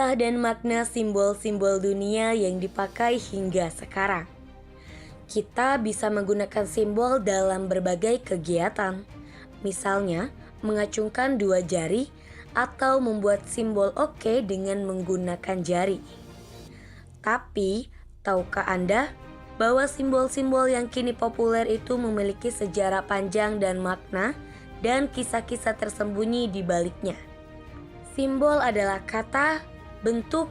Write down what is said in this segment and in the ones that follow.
Kisah dan makna simbol-simbol dunia yang dipakai hingga sekarang. Kita bisa menggunakan simbol dalam berbagai kegiatan. Misalnya, mengacungkan dua jari atau membuat simbol oke dengan menggunakan jari. Tapi, tahukah Anda bahwa simbol-simbol yang kini populer itu memiliki sejarah panjang dan makna dan kisah-kisah tersembunyi di baliknya? Simbol adalah kata, bentuk,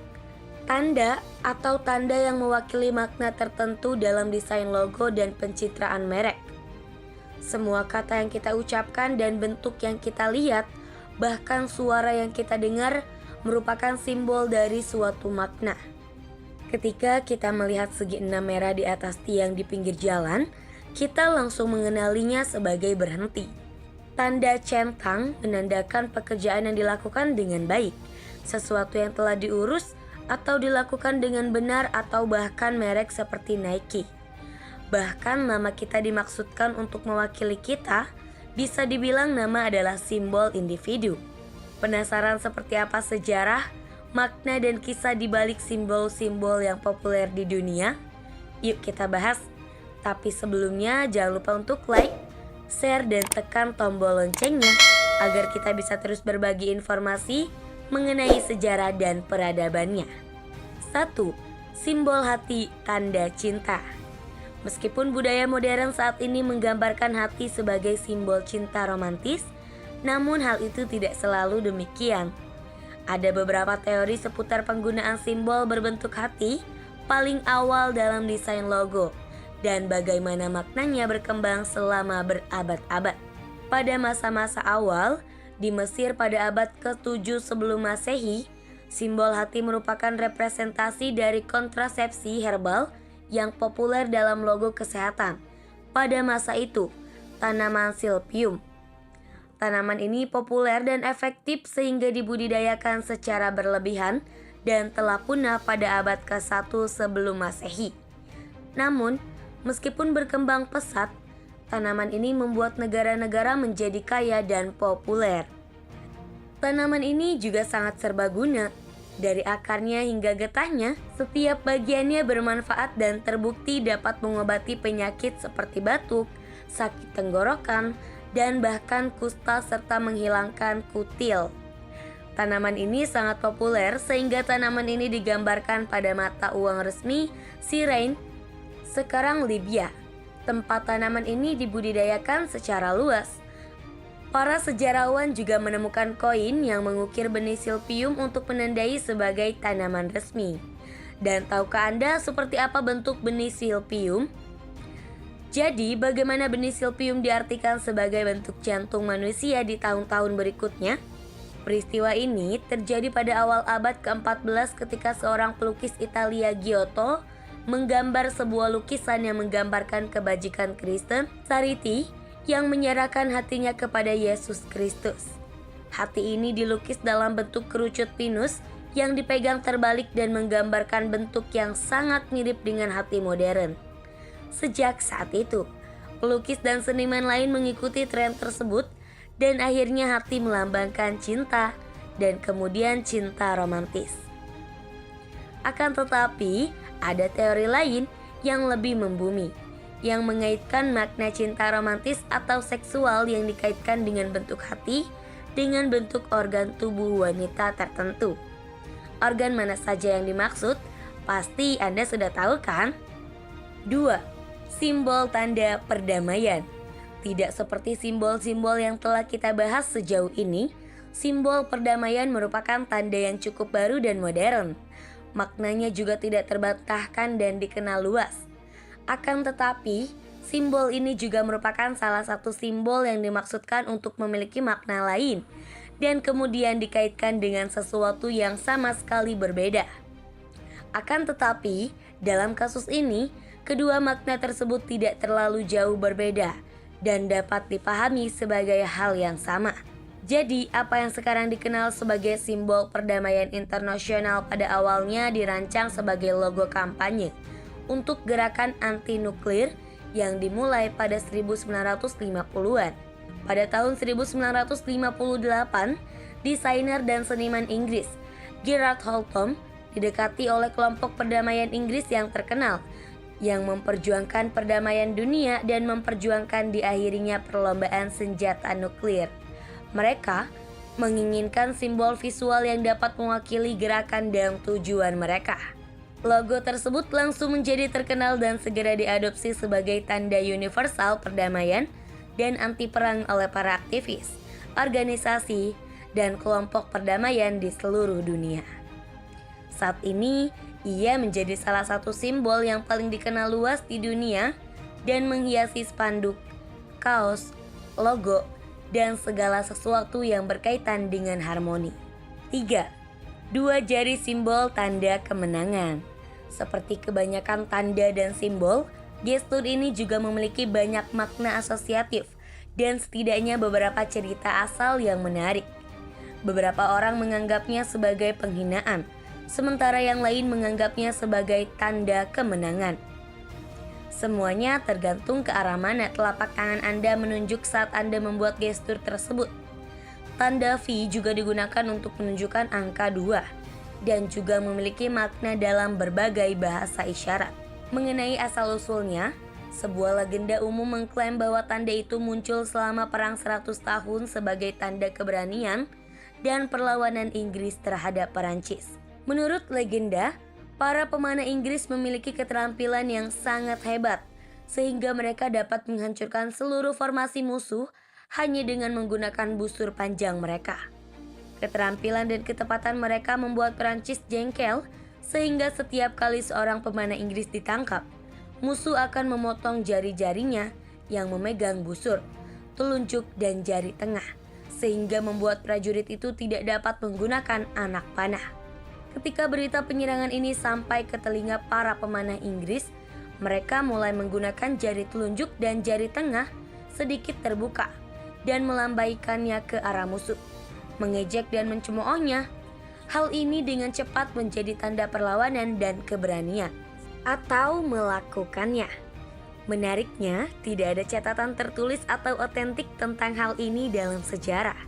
tanda, atau tanda yang mewakili makna tertentu dalam desain logo dan pencitraan merek. Semua kata yang kita ucapkan dan bentuk yang kita lihat, bahkan suara yang kita dengar, merupakan simbol dari suatu makna. Ketika kita melihat segi enam merah di atas tiang di pinggir jalan, kita langsung mengenalinya sebagai berhenti. Tanda centang menandakan pekerjaan yang dilakukan dengan baik, sesuatu yang telah diurus atau dilakukan dengan benar, atau bahkan merek seperti Nike. Bahkan nama kita dimaksudkan untuk mewakili kita, bisa dibilang nama adalah simbol individu. Penasaran seperti apa sejarah, makna dan kisah di balik simbol-simbol yang populer di dunia? Yuk kita bahas. Tapi sebelumnya jangan lupa untuk like, share, dan tekan tombol loncengnya agar kita bisa terus berbagi informasi mengenai sejarah dan peradabannya. 1. Simbol hati, tanda cinta. Meskipun budaya modern saat ini menggambarkan hati sebagai simbol cinta romantis, namun hal itu tidak selalu demikian. Ada beberapa teori seputar penggunaan simbol berbentuk hati paling awal dalam desain logo, dan bagaimana maknanya berkembang selama berabad-abad. Pada masa-masa awal, di Mesir pada abad ke-7 sebelum Masehi, simbol hati merupakan representasi dari kontrasepsi herbal yang populer dalam logo kesehatan. Pada masa itu, tanaman silpium. Tanaman ini populer dan efektif sehingga dibudidayakan secara berlebihan dan telah punah pada abad ke-1 sebelum Masehi. Namun, meskipun berkembang pesat, tanaman ini membuat negara-negara menjadi kaya dan populer. Tanaman ini juga sangat serbaguna. Dari akarnya hingga getahnya, setiap bagiannya bermanfaat dan terbukti dapat mengobati penyakit seperti batuk, sakit tenggorokan, dan bahkan kusta serta menghilangkan kutil. Tanaman ini sangat populer sehingga tanaman ini digambarkan pada mata uang resmi Sirene, sekarang Libya. Tempat tanaman ini dibudidayakan secara luas. Para sejarawan juga menemukan koin yang mengukir benih silpium untuk menandai sebagai tanaman resmi. Dan tahukah Anda seperti apa bentuk benih silpium? Jadi, bagaimana benih silpium diartikan sebagai bentuk jantung manusia di tahun-tahun berikutnya? Peristiwa ini terjadi pada awal abad ke-14 ketika seorang pelukis Italia, Giotto, menggambar sebuah lukisan yang menggambarkan kebajikan Kristen, Sariti, yang menyerahkan hatinya kepada Yesus Kristus. Hati ini dilukis dalam bentuk kerucut pinus yang dipegang terbalik dan menggambarkan bentuk yang sangat mirip dengan hati modern. Sejak saat itu, pelukis dan seniman lain mengikuti tren tersebut dan akhirnya hati melambangkan cinta dan kemudian cinta romantis. Akan tetapi, ada teori lain yang lebih membumi, yang mengaitkan makna cinta romantis atau seksual yang dikaitkan dengan bentuk hati dengan bentuk organ tubuh wanita tertentu. Organ mana saja yang dimaksud? Pasti Anda sudah tahu kan? 2. Simbol tanda perdamaian. Tidak seperti simbol-simbol yang telah kita bahas sejauh ini, simbol perdamaian merupakan tanda yang cukup baru dan modern. Maknanya juga tidak terbantahkan dan dikenal luas. Akan tetapi, simbol ini juga merupakan salah satu simbol yang dimaksudkan untuk memiliki makna lain dan kemudian dikaitkan dengan sesuatu yang sama sekali berbeda. Akan tetapi, dalam kasus ini, kedua makna tersebut tidak terlalu jauh berbeda dan dapat dipahami sebagai hal yang sama. Jadi, apa yang sekarang dikenal sebagai simbol perdamaian internasional pada awalnya dirancang sebagai logo kampanye untuk gerakan anti-nuklir yang dimulai pada 1950-an. Pada tahun 1958, desainer dan seniman Inggris Gerard Holtom didekati oleh kelompok perdamaian Inggris yang terkenal, yang memperjuangkan perdamaian dunia dan memperjuangkan diakhirinya perlombaan senjata nuklir. Mereka menginginkan simbol visual yang dapat mewakili gerakan dan tujuan mereka. Logo tersebut langsung menjadi terkenal dan segera diadopsi sebagai tanda universal perdamaian dan anti perang oleh para aktivis, organisasi, dan kelompok perdamaian di seluruh dunia. Saat ini, ia menjadi salah satu simbol yang paling dikenal luas di dunia dan menghiasi spanduk, kaos, logo, dan segala sesuatu yang berkaitan dengan harmoni. 3. Dua jari simbol tanda kemenangan. Seperti kebanyakan tanda dan simbol, gestur ini juga memiliki banyak makna asosiatif dan setidaknya beberapa cerita asal yang menarik. Beberapa orang menganggapnya sebagai penghinaan, sementara yang lain menganggapnya sebagai tanda kemenangan. Semuanya tergantung ke arah mana telapak tangan Anda menunjuk saat Anda membuat gestur tersebut. Tanda V juga digunakan untuk menunjukkan angka 2 dan juga memiliki makna dalam berbagai bahasa isyarat. Mengenai asal-usulnya, sebuah legenda umum mengklaim bahwa tanda itu muncul selama Perang 100 tahun sebagai tanda keberanian dan perlawanan Inggris terhadap Perancis. Menurut legenda, para pemanah Inggris memiliki keterampilan yang sangat hebat, sehingga mereka dapat menghancurkan seluruh formasi musuh hanya dengan menggunakan busur panjang mereka. Keterampilan dan ketepatan mereka membuat Perancis jengkel, sehingga setiap kali seorang pemanah Inggris ditangkap, musuh akan memotong jari-jarinya yang memegang busur, telunjuk, dan jari tengah, sehingga membuat prajurit itu tidak dapat menggunakan anak panah. Ketika berita penyerangan ini sampai ke telinga para pemanah Inggris, mereka mulai menggunakan jari telunjuk dan jari tengah sedikit terbuka dan melambaikannya ke arah musuh, mengejek dan mencemoohnya. Hal ini dengan cepat menjadi tanda perlawanan dan keberanian, atau melakukannya. Menariknya, tidak ada catatan tertulis atau otentik tentang hal ini dalam sejarah.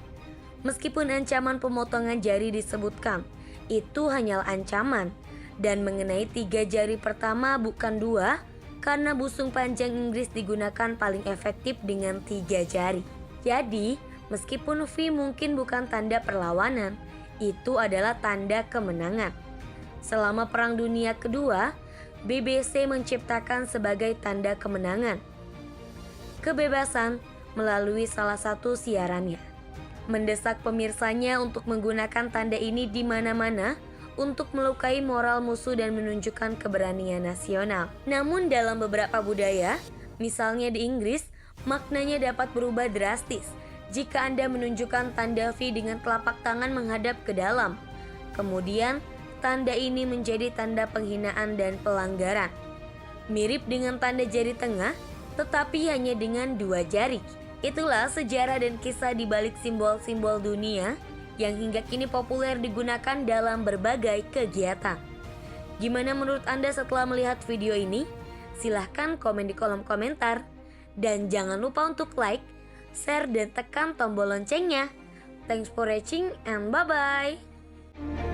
Meskipun ancaman pemotongan jari disebutkan, itu hanyalah ancaman, dan mengenai 3 jari pertama bukan 2, karena busung panjang Inggris digunakan paling efektif dengan 3 jari. Jadi, meskipun V mungkin bukan tanda perlawanan, itu adalah tanda kemenangan. Selama Perang Dunia Kedua, BBC menciptakan sebagai tanda kemenangan kebebasan melalui salah satu siarannya, mendesak pemirsanya untuk menggunakan tanda ini di mana-mana untuk melukai moral musuh dan menunjukkan keberanian nasional. Namun dalam beberapa budaya, misalnya di Inggris, maknanya dapat berubah drastis jika Anda menunjukkan tanda V dengan telapak tangan menghadap ke dalam. Kemudian, tanda ini menjadi tanda penghinaan dan pelanggaran. Mirip dengan tanda jari tengah, tetapi hanya dengan 2 jari. Itulah sejarah dan kisah di balik simbol-simbol dunia yang hingga kini populer digunakan dalam berbagai kegiatan. Gimana menurut Anda setelah melihat video ini? Silahkan komen di kolom komentar. Dan jangan lupa untuk like, share, dan tekan tombol loncengnya. Thanks for watching and bye-bye.